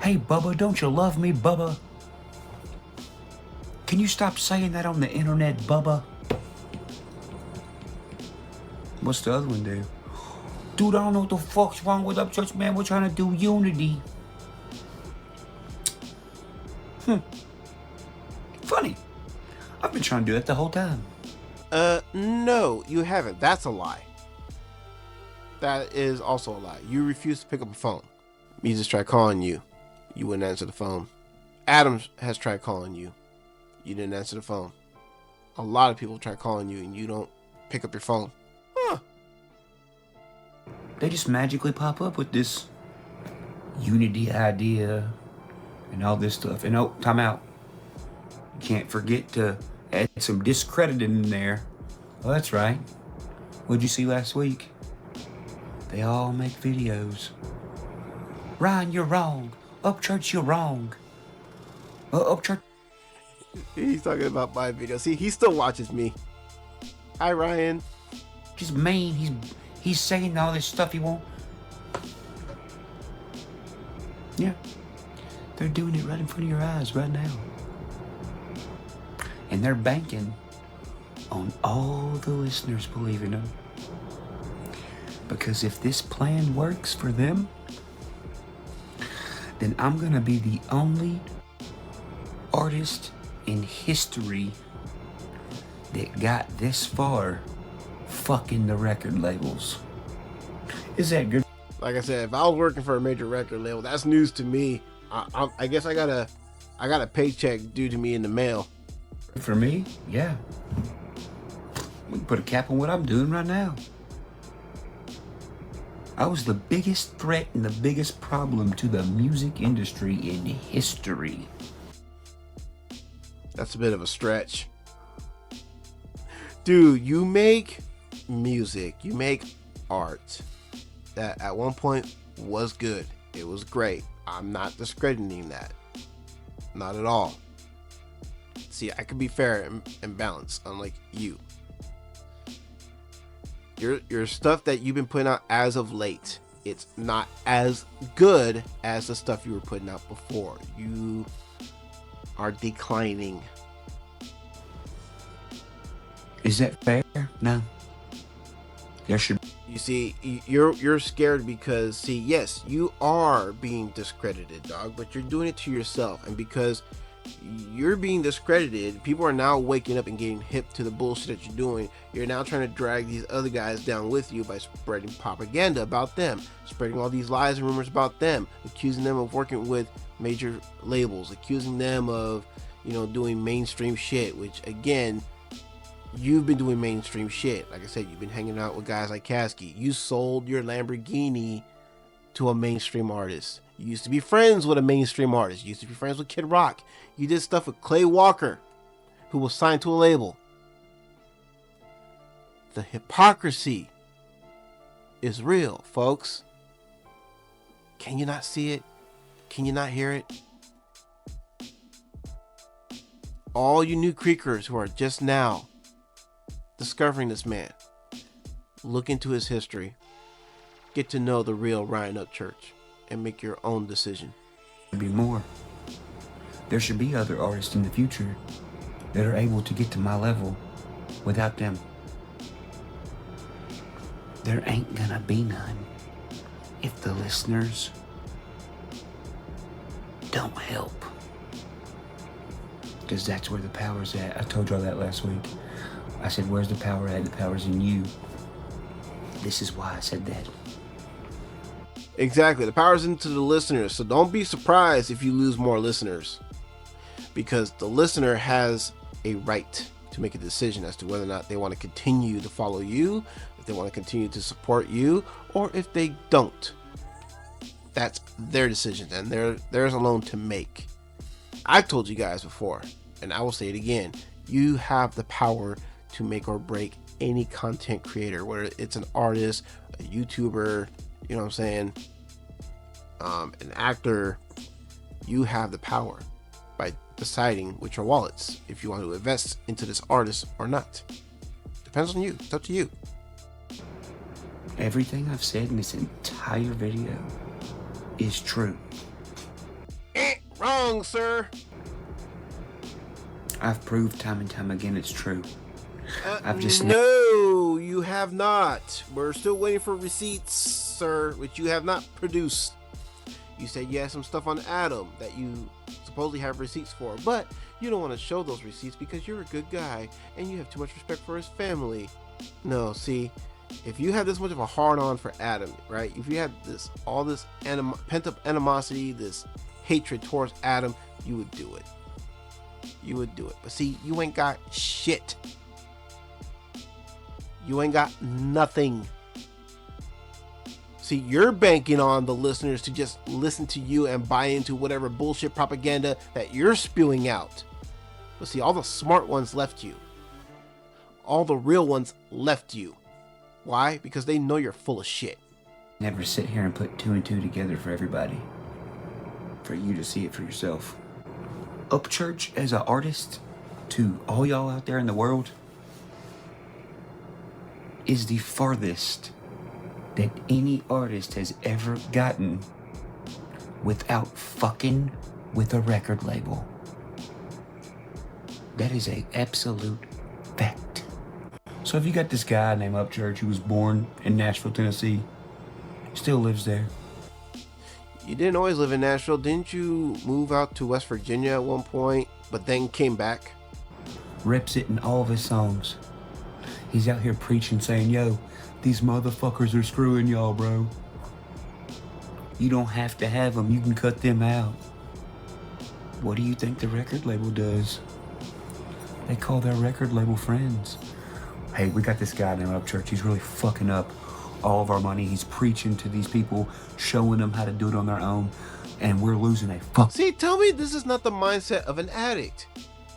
Hey, Bubba, don't you love me, Bubba? Can you stop saying that on the internet, Bubba? What's the other one do? Dude, I don't know what the fuck's wrong with Upchurch, man. We're trying to do unity. Funny. I've been trying to do that the whole time. No, you haven't. That's a lie. That is also a lie. You refuse to pick up a phone. Me just tried calling you. You wouldn't answer the phone. Adam has tried calling you. You didn't answer the phone. A lot of people try calling you and you don't pick up your phone. Huh. They just magically pop up with this unity idea and all this stuff. And oh, time out. You can't forget to add some discredit in there. Oh, that's right. What'd you see last week? They all make videos. Ryan, you're wrong. Upchurch, you're wrong. Upchurch. He's talking about my video. See, he still watches me. Hi, Ryan. Just mean. He's saying all this stuff he won't. Yeah. They're doing it right in front of your eyes right now. And they're banking on all the listeners believing them. Because if this plan works for them, then I'm gonna be the only artist in history that got this far fucking the record labels. Is that good? Like I said, if I was working for a major record label, that's news to me. I guess I got a paycheck due to me in the mail. For me, yeah. We can put a cap on what I'm doing right now. I was the biggest threat and the biggest problem to the music industry in history. That's a bit of a stretch. Dude, you make music, you make art that at one point was good. It was great. I'm not discrediting that. Not at all. See, I can be fair and balanced, unlike you. Your stuff that you've been putting out as of late it's not as good as the stuff you were putting out before. You are declining. Is that fair? No. There should. You see, you're scared because, see, yes, you are being discredited, dog, but you're doing it to yourself. And because you're being discredited, people are now waking up and getting hip to the bullshit that you're doing. You're now trying to drag these other guys down with you by spreading propaganda about them, spreading all these lies and rumors about them, accusing them of working with major labels, accusing them of, doing mainstream shit, which, again, you've been doing mainstream shit. Like I said, you've been hanging out with guys like Kasky. You sold your Lamborghini to a mainstream artist. You used to be friends with a mainstream artist. You used to be friends with Kid Rock. You did stuff with Clay Walker, who was signed to a label. The hypocrisy is real, folks. Can you not see it? Can you not hear it? All you new creekers who are just now discovering this man, look into his history, get to know the real Ryan Upchurch, and make your own decision. There should be more. There should be other artists in the future that are able to get to my level without them. There ain't gonna be none if the listeners don't help. Because that's where the power's at. I told y'all that last week. I said, where's the power at? The power's in you. This is why I said that. Exactly. The power's into the listeners. So don't be surprised if you lose more listeners. Because the listener has a right to make a decision as to whether or not they want to continue to follow you, if they want to continue to support you, or if they don't. That's their decision, and theirs alone to make. I've told you guys before, and I will say it again. You have the power to make or break any content creator, whether it's an artist, a YouTuber, you know what I'm saying, an actor. You have the power by deciding with your wallets if you want to invest into this artist or not. Depends on you. It's up to you. Everything I've said in this entire video is true. Wrong, sir. I've proved time and time again it's true. No, you have not. We're still waiting for receipts, sir, which you have not produced. You said you had some stuff on Adam that you supposedly have receipts for, but you don't want to show those receipts because you're a good guy and you have too much respect for his family. No, see, if you had this much of a hard-on for Adam, right? If you had all this pent-up animosity, this hatred towards Adam, you would do it. You would do it. But see, you ain't got shit. You ain't got nothing. See, you're banking on the listeners to just listen to you and buy into whatever bullshit propaganda that you're spewing out. But see, all the smart ones left you. All the real ones left you. Why? Because they know you're full of shit. Never sit here and put two and two together for everybody. For you to see it for yourself. Upchurch as an artist, to all y'all out there in the world, is the farthest that any artist has ever gotten without fucking with a record label. That is an absolute fact. So if you got this guy named Upchurch who was born in Nashville, Tennessee, still lives there. You didn't always live in Nashville. Didn't you move out to West Virginia at one point, but then came back? Reps it in all of his songs. He's out here preaching, saying, yo, these motherfuckers are screwing y'all, bro. You don't have to have them. You can cut them out. What do you think the record label does? They call their record label friends. Hey, we got this guy named Upchurch. He's really fucking up all of our money. He's preaching to these people, showing them how to do it on their own, and we're losing a fuck. See, tell me this is not the mindset of an addict.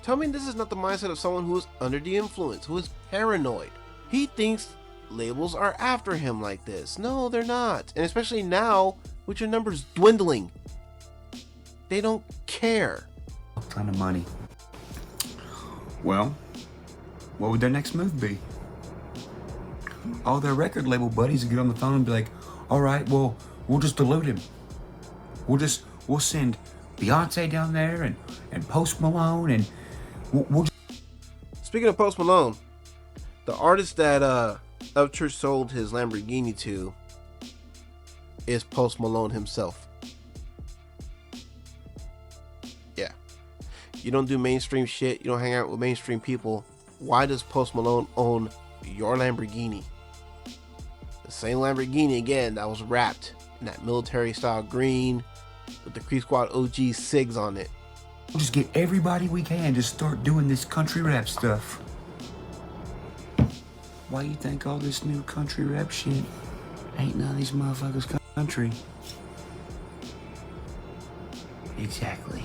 Tell me this is not the mindset of someone who is under the influence, who is paranoid. He thinks labels are after him like this. No, they're not. And especially now, with your numbers dwindling. They don't care. A ton of money. Well, what would their next move be? All their record label buddies would get on the phone and be like, All right, well, we'll just dilute him. We'll send Beyonce down there and Post Malone, and we'll Speaking of Post Malone, the artist that Upchurch sold his Lamborghini to is Post Malone himself. Yeah. You don't do mainstream shit. You don't hang out with mainstream people. Why does Post Malone own your Lamborghini? The same Lamborghini, again, that was wrapped in that military style green with the Creep Squad OG SIGs on it. We'll just get everybody we can to start doing this country rap stuff. Why you think all this new country rap shit ain't none of these motherfuckers country? Exactly.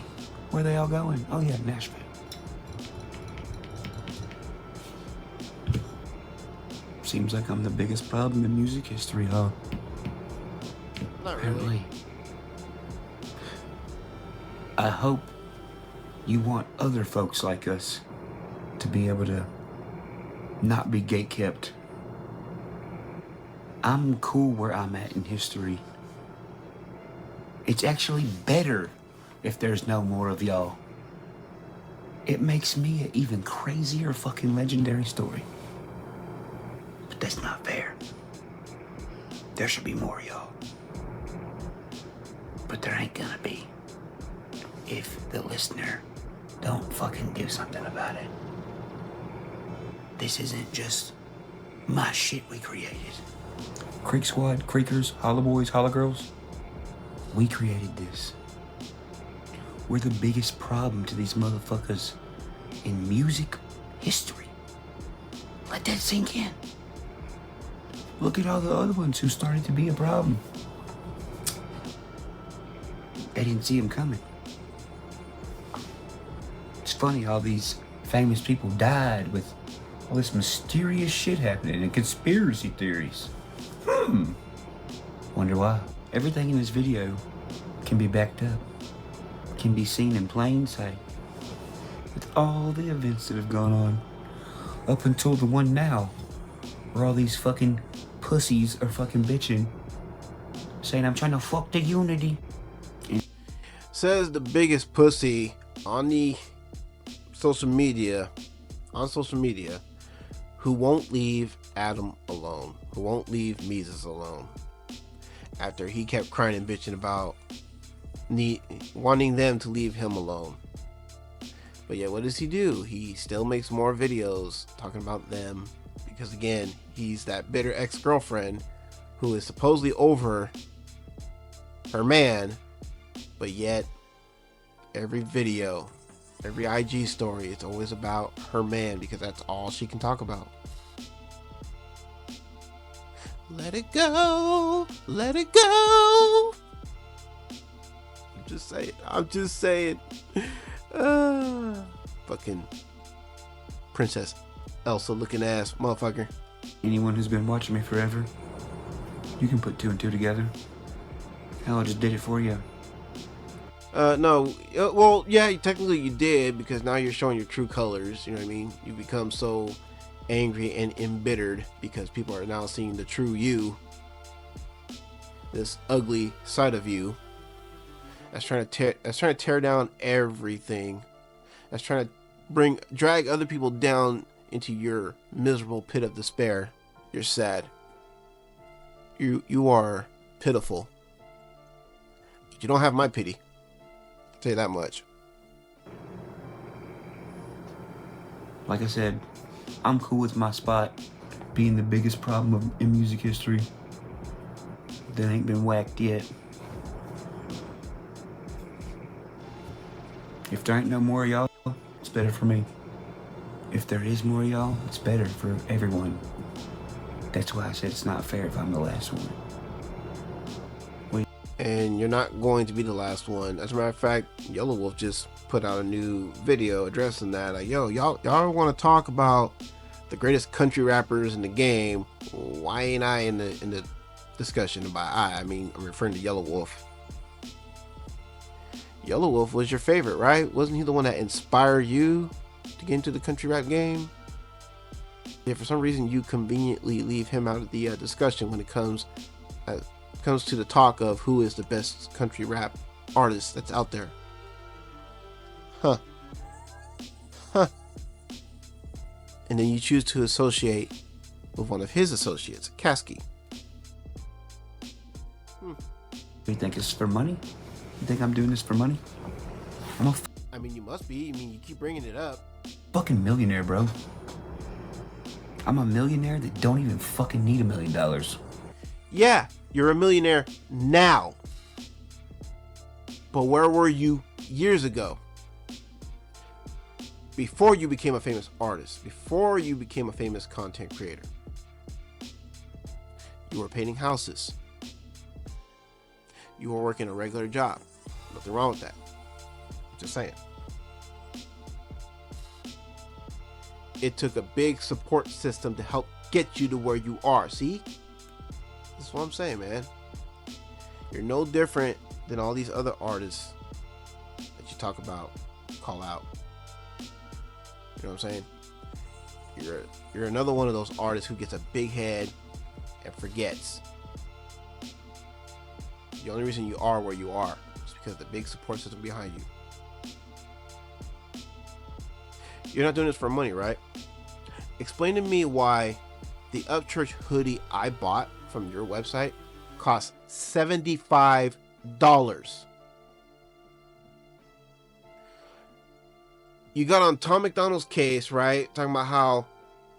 Where they all going? Oh yeah, Nashville. Seems like I'm the biggest problem in music history, huh? Not Apparently. really. I hope you want other folks like us to be able to not be gatekept. I'm cool where I'm at in history. It's actually better if there's no more of y'all. It makes me an even crazier fucking legendary story. But that's not fair. There should be more of y'all. But there ain't gonna be if the listener don't fucking do something about it. This isn't just my shit we created. Creek Squad, Creekers, Holla Boys, Holla Girls, we created this. We're the biggest problem to these motherfuckers in music history. Let that sink in. Look at all the other ones who started to be a problem. They didn't see them coming. It's funny how these famous people died with all this mysterious shit happening and conspiracy theories. Wonder why. Everything in this video can be backed up, can be seen in plain sight, with all the events that have gone on up until the one now, where all these fucking pussies are fucking bitching, saying I'm trying to fuck the unity. Says the biggest pussy on the social media, who won't leave Adam alone, who won't leave Mises alone, after he kept crying and bitching about wanting them to leave him alone. But yeah, what does he do? He still makes more videos talking about them, because again, he's that bitter ex-girlfriend who is supposedly over her man, but yet every video, every IG story, it's always about her man, because that's all she can talk about. Let it go, let it go. I'm just saying. Fucking Princess Elsa looking ass motherfucker. Anyone who's been watching me forever, you can put two and two together. Hell, I just did it for you. No, well, yeah, technically you did, because now you're showing your true colors. You know what I mean? You become so angry and embittered because people are now seeing the true you, this ugly side of you. That's trying to tear down everything. That's trying to drag other people down into your miserable pit of despair. You're sad. You are pitiful. But you don't have my pity. I'll tell you that much. Like I said, I'm cool with my spot being the biggest problem in music history that ain't been whacked yet. If there ain't no more of y'all, it's better for me. If there is more of y'all, it's better for everyone. That's why I said it's not fair if I'm the last one. And you're not going to be the last one. As a matter of fact, YellowWolf just put out a new video addressing that. Like, yo, y'all want to talk about the greatest country rappers in the game? Why ain't I in the discussion? And by I mean I'm referring to YellowWolf. YellowWolf was your favorite, right? Wasn't he the one that inspired you to get into the country rap game? Yeah, for some reason you conveniently leave him out of the discussion when it comes comes to the talk of who is the best country rap artist that's out there. Huh. And then you choose to associate with one of his associates, Kasky. You think it's for money? You think I'm doing this for money? I'm a I mean, you must be. I mean, you keep bringing it up. fucking millionaire, bro. I'm a millionaire that don't even fucking need $1 million. Yeah, you're a millionaire now. But where were you years ago? Before you became a famous artist, before you became a famous content creator. You were painting houses. You were working a regular job. Nothing wrong with that. Just saying. It took a big support system to help get you to where you are. See? That's what I'm saying, man. You're no different than all these other artists that you talk about, call out. You know what I'm saying? You're another one of those artists who gets a big head and forgets. The only reason you are where you are is because of the big support system behind you. You're not doing this for money, right? Explain to me why the upchurch hoodie I bought from your website cost $75. You got on Tom McDonald's case, right? Talking about how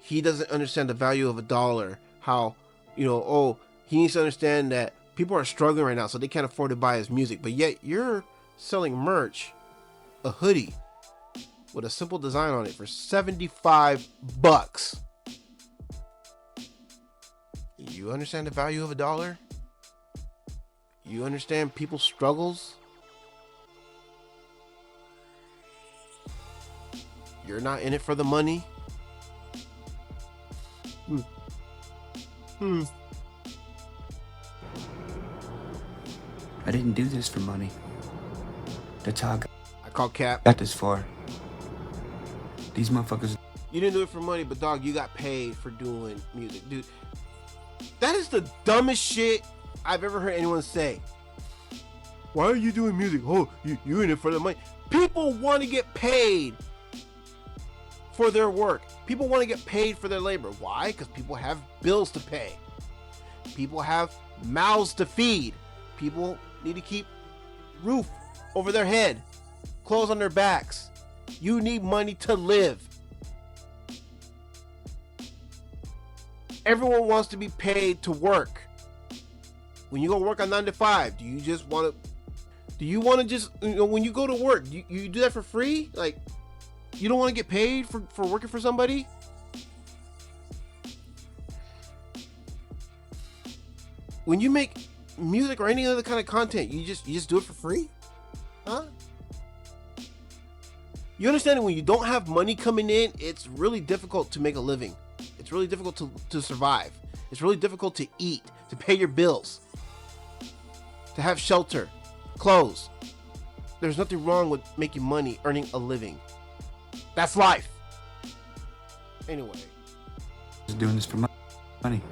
he doesn't understand the value of $1. How, he needs to understand that people are struggling right now, so they can't afford to buy his music. But yet you're selling merch, a hoodie, with a simple design on it for $75. You understand the value of $1? You understand people's struggles? You're not in it for the money? I didn't do this for money. That's how I call cap. got this far. These motherfuckers. You didn't do it for money, but dog, you got paid for doing music. Dude, that is the dumbest shit I've ever heard anyone say. Why are you doing music? Oh, you in it for the money. People want to get paid for their work. People want to get paid for their labor. Why? Because people have bills to pay. People have mouths to feed. People need to keep roof over their head, clothes on their backs. You need money to live. Everyone wants to be paid to work. When you go work on 9 to 5, do you want to just, when you go to work, you do that for free? Like, you don't want to get paid for working for somebody? When you make music or any other kind of content, you just do it for free? Huh? You understand that when you don't have money coming in, it's really difficult to make a living. It's really difficult to survive. It's really difficult to eat, to pay your bills, to have shelter, clothes. There's nothing wrong with making money, earning a living. That's life. Anyway. Just doing this for money.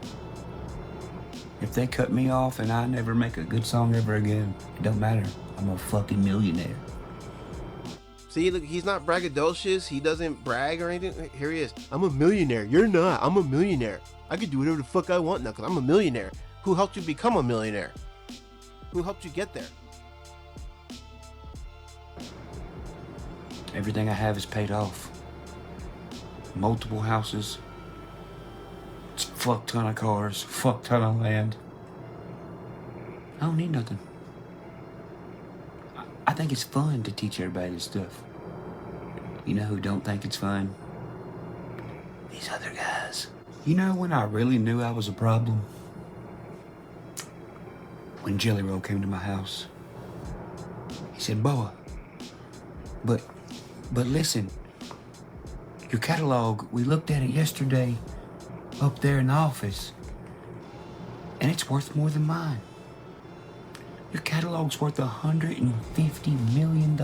If they cut me off and I never make a good song ever again, it don't matter. I'm a fucking millionaire. See, look, he's not braggadocious. He doesn't brag or anything. Here he is. I'm a millionaire. You're not. I'm a millionaire. I can do whatever the fuck I want now because I'm a millionaire. Who helped you become a millionaire? Who helped you get there? Everything I have is paid off. Multiple houses. Fuck ton of cars. Fuck ton of land. I don't need nothing. I think it's fun to teach everybody this stuff. You know who don't think it's fun? These other guys. You know when I really knew I was a problem? When JLaw came to my house. He said, "Boa, but listen, your catalog, we looked at it yesterday up there in the office, and it's worth more than mine. Your catalog's worth $150 million.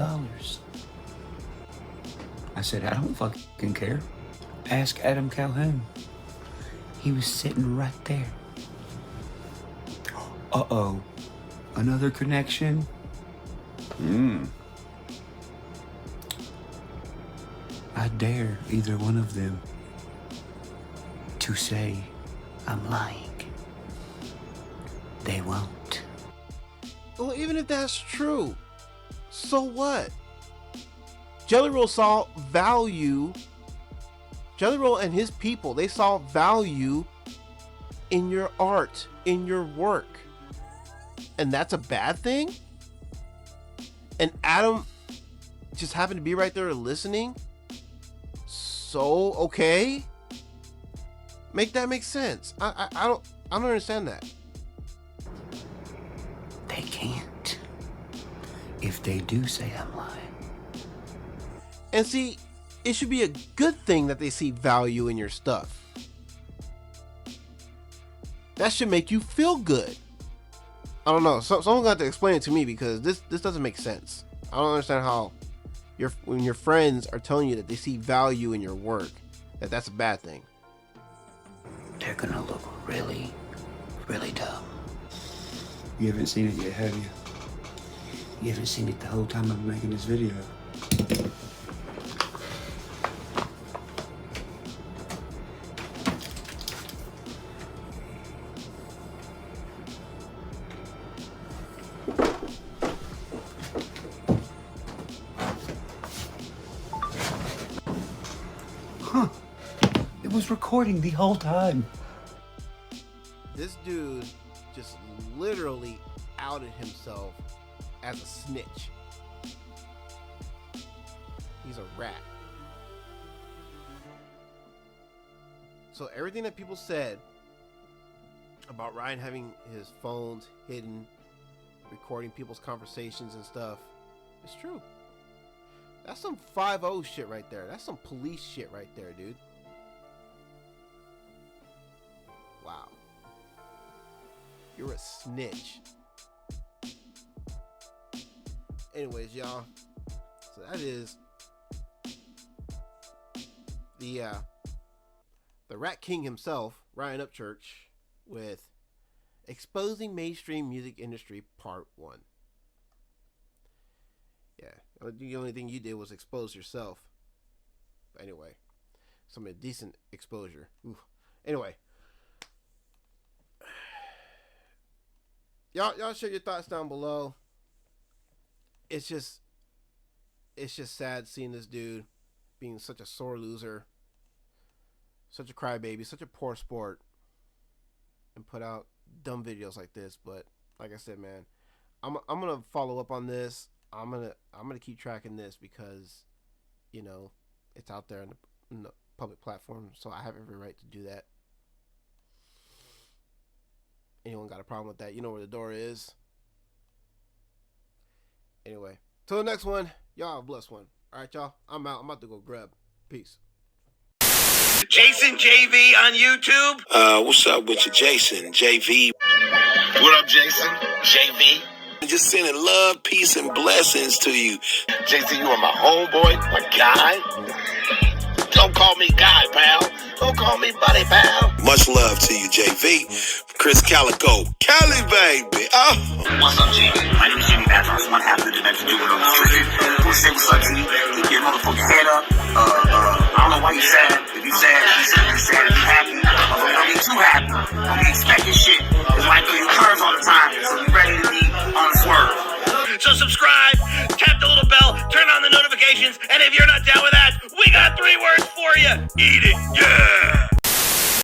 I said, "I don't fucking care. Ask Adam Calhoun." He was sitting right there. Uh-oh. Another connection? I dare either one of them to say I'm lying. They won't. Well, even if that's true, so what? JLaw saw value. JLaw and his people, they saw value in your art, in your work. And that's a bad thing? And Adam just happened to be right there listening? So, okay? Make that make sense. I don't understand that. They can't. If they do say I'm lying. And see, it should be a good thing that they see value in your stuff. That should make you feel good. I don't know. Someone got to explain it to me because this doesn't make sense. I don't understand how when your friends are telling you that they see value in your work, that's a bad thing. They're gonna look really, really dumb. You haven't seen it yet, have you? You haven't seen it the whole time I've been making this video. Huh. It was recording the whole time. This dude just literally outed himself as a snitch. He's a rat. So everything that people said about Ryan having his phones hidden, recording people's conversations and stuff, is true. That's some 5-0 shit right there. That's some police shit right there, dude. Wow. You're a snitch. Anyways, y'all. So that is the Rat King himself, Ryan Upchurch, with Exposing Mainstream Music Industry Part 1. Yeah, the only thing you did was expose yourself. But anyway, some decent exposure. Ooh. Anyway, y'all share your thoughts down below. It's just sad seeing this dude being such a sore loser, such a crybaby, such a poor sport, and put out dumb videos like this. But like I said, man, I'm gonna follow up on this. I'm gonna keep tracking this because, you know, it's out there in the public platform, so I have every right to do that. Anyone got a problem with that? You know where the door is. Anyway, till the next one, y'all have a blessed one. All right, y'all. I'm out. I'm about to go grab. Peace. Jason JV on YouTube. What's up with you, Jason? JV. What up, Jason? JV. Just sending love, peace, and blessings to you. Jason, you are my homeboy, my guy. Don't call me guy, pal. Don't call me buddy, pal. Much love to you, JV. Chris Calico. Cali, baby. Oh. What's up, JV? My name is Jimmy Madhouse. One half of the dimension doing on the street. We'll say what's up to you. Keep your motherfucking head up. I don't know why you sad. If you sad, you sad. If you happy, don't get too happy. Don't be expecting shit. Because life throws you curves all the time. So be ready to be on the swerve. So subscribe, tap the little bell, turn on the notifications, and if you're not down with that, we got 3 words for you. Eat it, yeah!